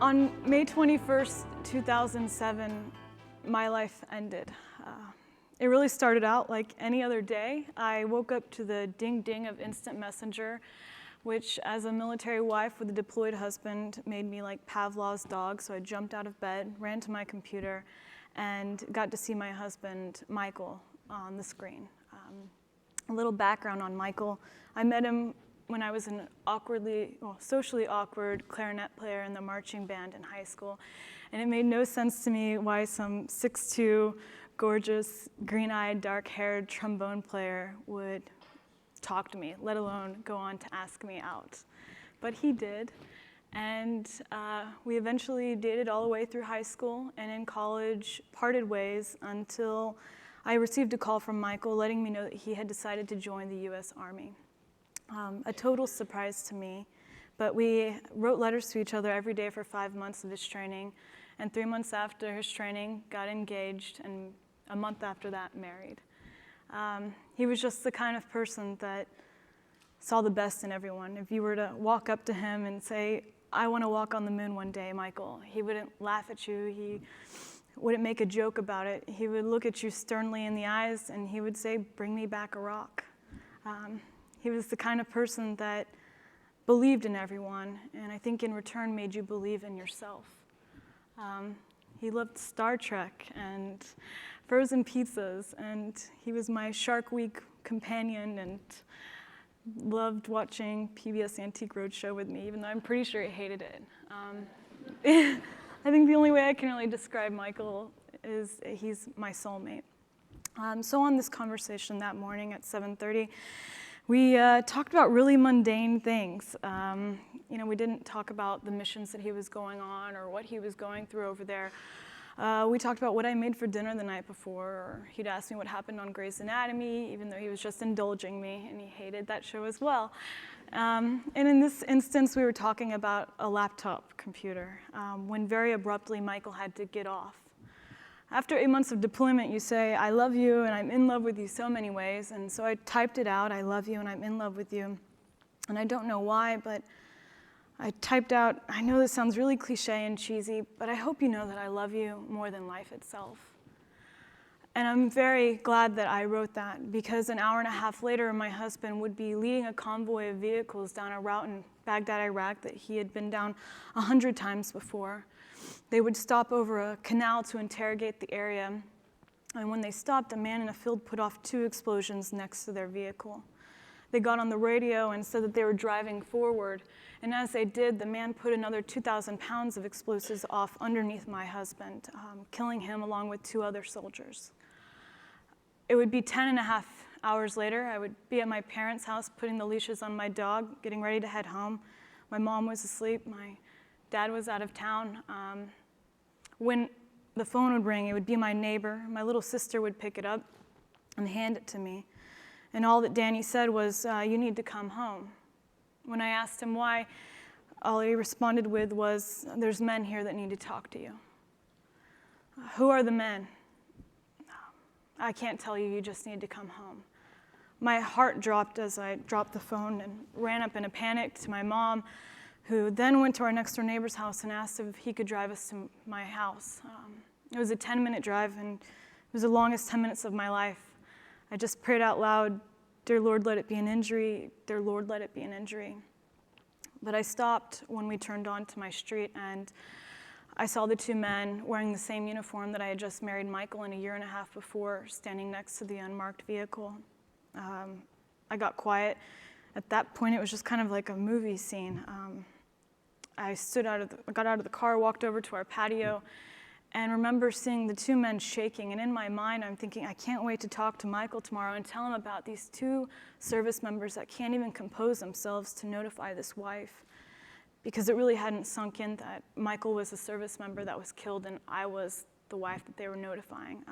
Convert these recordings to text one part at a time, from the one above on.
On May 21st, 2007, my life ended. It really started out like any other day. I woke up to the ding-ding of instant messenger, which as a military wife with a deployed husband made me like Pavlov's dog, so I jumped out of bed, ran to my computer, and got to see my husband, Michael, on the screen. A little background on Michael. I met him when I was an socially awkward clarinet player in the marching band in high school. And it made no sense to me why some 6'2", gorgeous, green-eyed, dark-haired trombone player would talk to me, let alone go on to ask me out. But he did. And we eventually dated all the way through high school, and in college parted ways until I received a call from Michael letting me know that he had decided to join the US Army. A total surprise to me, but we wrote letters to each other every day for 5 months of his training, and 3 months after his training, got engaged, and a month after that, married. He was just the kind of person that saw the best in everyone. If you were to walk up to him and say, "I want to walk on the moon one day, Michael," he wouldn't laugh at you. He wouldn't make a joke about it. He would look at you sternly in the eyes and he would say, "Bring me back a rock." He was the kind of person that believed in everyone, and I think in return made you believe in yourself. He loved Star Trek and frozen pizzas, and he was my Shark Week companion and loved watching PBS Antique Roadshow with me, even though I'm pretty sure he hated it. I think the only way I can really describe Michael is he's my soulmate. So on this conversation that morning at 7:30, we talked about really mundane things. We didn't talk about the missions that he was going on or what he was going through over there. We talked about what I made for dinner the night before, or he'd asked me what happened on Grey's Anatomy, even though he was just indulging me, and he hated that show as well. And in this instance, we were talking about a laptop computer, when very abruptly Michael had to get off. After 8 months of deployment, you say, "I love you and I'm in love with you so many ways." And so I typed it out, "I love you and I'm in love with you." And I don't know why, but I typed out, "I know this sounds really cliche and cheesy, but I hope you know that I love you more than life itself." And I'm very glad that I wrote that, because an hour and a half later, my husband would be leading a convoy of vehicles down a route in Baghdad, Iraq that he had been down 100 times before. They would stop over a canal to interrogate the area, and when they stopped, a man in a field put off 2 explosions next to their vehicle. They got on the radio and said that they were driving forward, and as they did, the man put another 2,000 pounds of explosives off underneath my husband, killing him along with 2 other soldiers. It would be 10 and a half hours later. I would be at my parents' house putting the leashes on my dog, getting ready to head home. My mom was asleep. My dad was out of town. When the phone would ring, it would be my neighbor. My little sister would pick it up and hand it to me. And all that Danny said was, "You need to come home." When I asked him why, all he responded with was, "There's men here that need to talk to you." "Who are the men?" "I can't tell you, you just need to come home." My heart dropped as I dropped the phone and ran up in a panic to my mom, who then went to our next door neighbor's house and asked if he could drive us to my house. It was a 10-minute drive, and it was the longest 10 minutes of my life. I just prayed out loud, "Dear Lord, let it be an injury. Dear Lord, let it be an injury." But I stopped when we turned onto my street, and I saw the 2 men wearing the same uniform that I had just married Michael in a year and a half before, standing next to the unmarked vehicle. I got quiet. At that point, it was just kind of like a movie scene. I got out of the car, walked over to our patio, and remember seeing the 2 men shaking. And in my mind, I'm thinking, I can't wait to talk to Michael tomorrow and tell him about these 2 service members that can't even compose themselves to notify this wife. Because it really hadn't sunk in that Michael was a service member that was killed and I was the wife that they were notifying.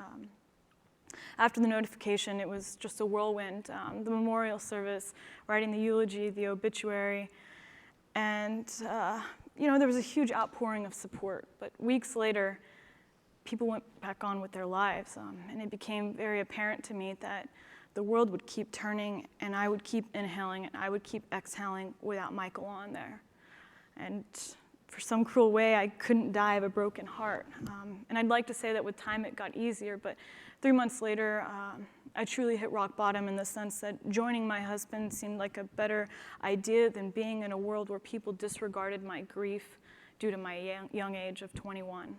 After the notification, it was just a whirlwind. The memorial service, writing the eulogy, the obituary, and there was a huge outpouring of support. But weeks later, people went back on with their lives, and it became very apparent to me that the world would keep turning, and I would keep inhaling, and I would keep exhaling without Michael on there. And for some cruel way, I couldn't die of a broken heart. And I'd like to say that with time it got easier, but 3 months later, I truly hit rock bottom in the sense that joining my husband seemed like a better idea than being in a world where people disregarded my grief due to my young age of 21.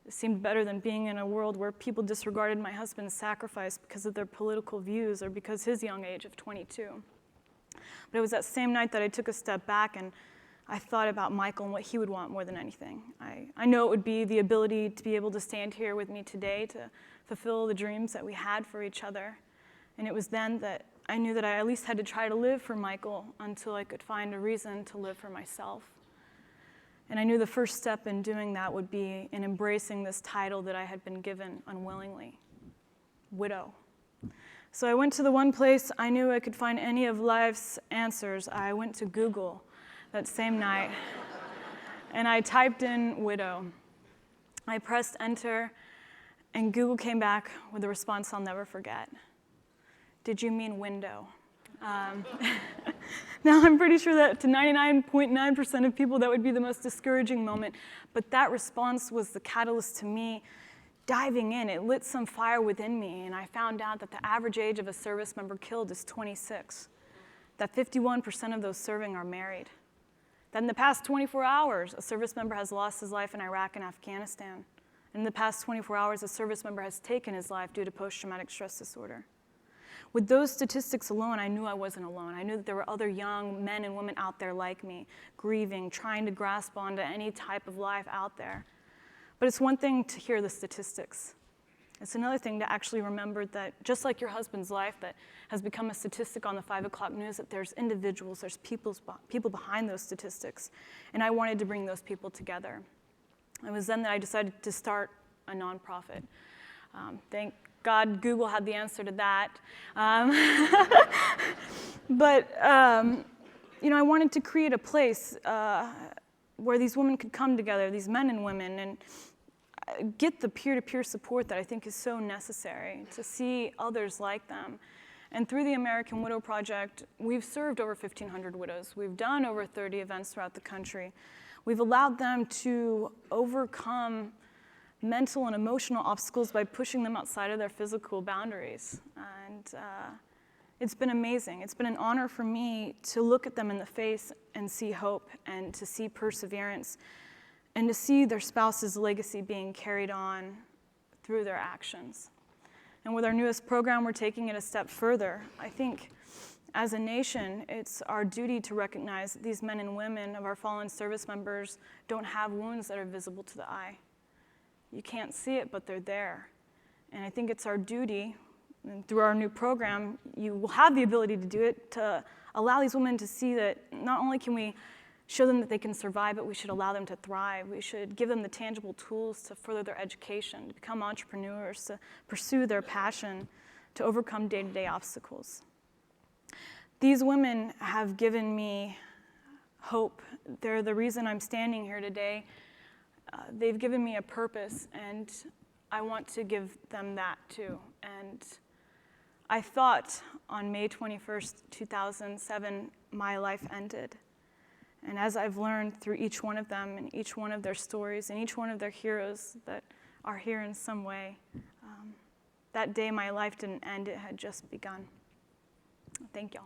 It seemed better than being in a world where people disregarded my husband's sacrifice because of their political views or because his young age of 22. But it was that same night that I took a step back and I thought about Michael and what he would want more than anything. I know it would be the ability to be able to stand here with me today to fulfill the dreams that we had for each other. And it was then that I knew that I at least had to try to live for Michael until I could find a reason to live for myself. And I knew the first step in doing that would be in embracing this title that I had been given unwillingly, widow. So I went to the one place I knew I could find any of life's answers. I went to Google that same night, and I typed in widow. I pressed enter, and Google came back with a response I'll never forget. Did you mean window? Now, I'm pretty sure that to 99.9% of people, that would be the most discouraging moment. But that response was the catalyst to me diving in. It lit some fire within me, and I found out that the average age of a service member killed is 26, that 51% of those serving are married, that in the past 24 hours, a service member has lost his life in Iraq and Afghanistan. In the past 24 hours, a service member has taken his life due to post-traumatic stress disorder. With those statistics alone, I knew I wasn't alone. I knew that there were other young men and women out there like me, grieving, trying to grasp onto any type of life out there. But it's one thing to hear the statistics. It's another thing to actually remember that just like your husband's life that has become a statistic on the 5 o'clock news, that there's individuals, there's people behind those statistics. And I wanted to bring those people together. It was then that I decided to start a nonprofit. Thank God Google had the answer to that. But I wanted to create a place where these women could come together, these men and women, and get the peer-to-peer support that I think is so necessary to see others like them. And through the American Widow Project, we've served over 1,500 widows. We've done over 30 events throughout the country. We've allowed them to overcome mental and emotional obstacles by pushing them outside of their physical boundaries. And it's been amazing. It's been an honor for me to look at them in the face and see hope and to see perseverance and to see their spouse's legacy being carried on through their actions. And with our newest program, we're taking it a step further. I think as a nation, it's our duty to recognize that these men and women of our fallen service members don't have wounds that are visible to the eye. You can't see it, but they're there. And I think it's our duty, and through our new program, you will have the ability to do it, to allow these women to see that not only can we show them that they can survive, but we should allow them to thrive. We should give them the tangible tools to further their education, to become entrepreneurs, to pursue their passion, to overcome day-to-day obstacles. These women have given me hope. They're the reason I'm standing here today. They've given me a purpose, and I want to give them that too. And I thought on May 21st, 2007, my life ended. And as I've learned through each one of them and each one of their stories and each one of their heroes that are here in some way, that day my life didn't end, it had just begun. Thank y'all.